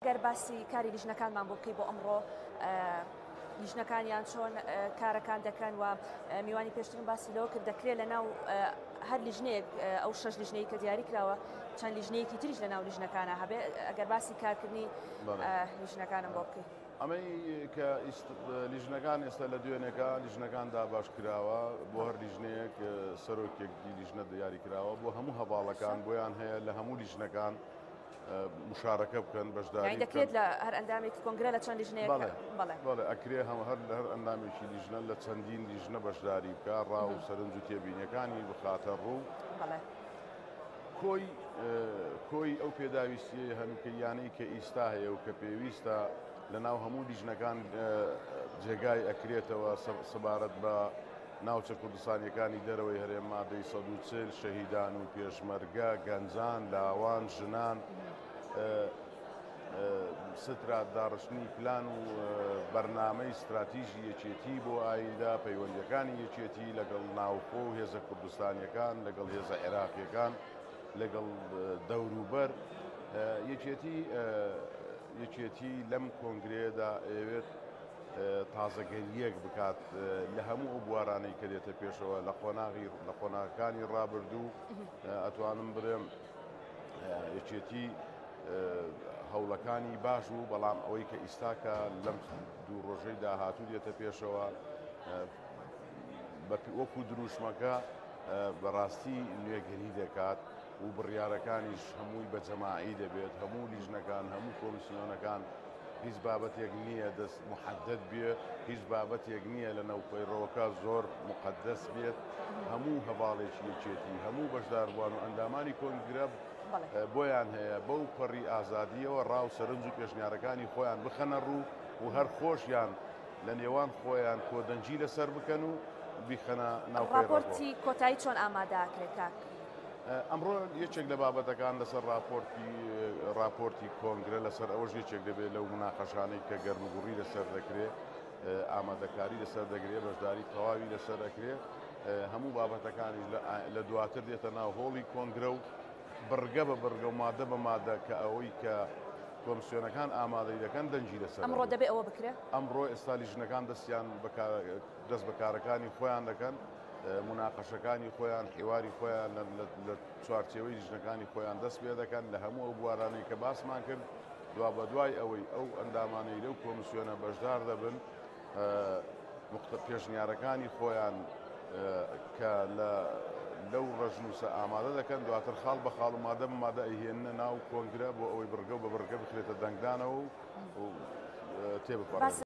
گەر باسی کاری لیژنەکانمان بۆ بکەی بۆ ئەمڕۆ لیژنەکانیان چۆن کارەکان دەکەن و میوانی پێشترم باسی لەوە کرد دەکرێت لە ناو هەر لیژنەیەک ئەو 6 لیژنەی کە دیاری کراوە چەند لیژنەیەکی تریش لە ناو لیژنەکانە هەبێ ئەگەر باسی کارکردنی لیژنەکانم بۆ بکەی. ئەمەی کە لیژنەکان ئێستا لە دوێنێکە لیژنەکاندا باش کراوە بۆ هەر لیژنەیەک سەرۆکێکی لیژنە دیاری کراوە بۆ هەموو هەواڵەکان بۆیان هەیە لە هەموو لیژنەکان مشارەکە بکەن بەشداری دەکرێت لە هەر ئەندامێکی کۆنگرە لە چەند لیژنەیەک بەڵێ ئەکرێ هەر ئەندامێکی لیژنە لە چەندین لیژنە بەشداری بکە ڕاو و سەرنج و تێبینیەکانی بخاتە ڕوو کۆی ئەو پێداویستیە هەنوکەیانەی کە ئیستا هەیە و کە پێویستە لە ناو هەموو لیژنەکان جێگای ئەکرێتەوە سەبارەت بە ناوچە کوردستانیەکانی دەرەوەی هەرێم مادەی 140 شەهیدان و پێشمەرگە گەنجان لاوان ژنان سترا داڕشتنی پلان و بەرنامەی استراتیژی یەکێتی بۆ ئایندە پەیوەندیەکانی یەکێتی لەگەڵ ناوخۆ و هێزە کوردستانیەکان لەگەڵ هێزە عێراقیەکان لەگەڵ دەوروبەر یەکێتی لەم کۆنگرێدا ئەوێت تازەگەریەک بکات لە هەموو ئەو بوارانەی کە دێتە پێشەوە لە قۆناغەکانی ڕابردوو ئەتوانم بڵێم یەکێتی هەوڵەکانی باش و بەڵام ئەوەی کە ئیستاکە لەم دوو ڕۆژەی داهاتوو دێتە پێشەوە وەکو دروشمەکە بەڕاستی نوێگەری دەکات و بڕیارەکانیش هەمووی بە جەماعی دەبێت هەموو لیژنەکان هەموو کۆمیسیۆنەکان هیچ بابەتێک نییە دەست محەدەد بێ هیچ بابەتێک نییە لە نەوپەیڕەوەکە زۆر مقدەس بێت هەموو هەواڵێکی یەکێتی هەموو بەشداربووان و ئەندامانی کۆنگرە بۆیان هەیە بەو پەڕی ئازادیەوە ڕاو سەرنج و پێشنیارەکانی خۆیان بخەنە ڕوو و هەر خۆشیان لە نێوان خۆیان کۆدەنجی لەسەر بکەن و بیخەنە ناوپەیڕەوە. راپۆرتی کۆتایی چۆن ئامادەکرێت کاک؟ ئەمڕۆ یەکێک لە بابەتەکان لەسەر راپۆرتی کۆنگرە لەسەر ئەوەش یەکێک دەبێت لەو مناقەشانەی کە گەرموگوڕی لەسەر دەکرێت ئامادەکاری لەسەر دەگرێت بەشداری تەواوی لەسەر دەکرێت هەموو بابەتەکانی لە دواتر دێتە ناو هۆڵی کۆنگرە و بڕگە بە بڕگە و مادە بە مادە کە ئەوەی کە کۆمیسیۆنەکان ئامادەی دەکەن دەنجی لەسەر ئەمڕۆ دەبێت ئەوە بکرێت ئەمڕۆ ئێستا لیژنەکان دەست بەکارەکانی خۆیان دەکەن مناقەشەکانی خۆیان حیواری خۆیان لە چوارچێوەی لیژنەکانی خۆیان دەست پێ دەکەن لە هەموو ئەو بوارانەی کە باسمان کرد دوا بە دوای ئەوەی ئەو ئەندامانەی لەو کۆمیسیۆنە بەشدار دەبن پێشنیارەکانی خۆیان کە لەو ڕژنووسە ئامادە دەکەن دواتر خاڵ بە خاڵ و مادە مادە ئەیهێنە ناو کۆنگرە بۆ ئەوەی بڕگە و بە بڕگە بخرێتە دەنگدانەوە و تێبپەڕێت.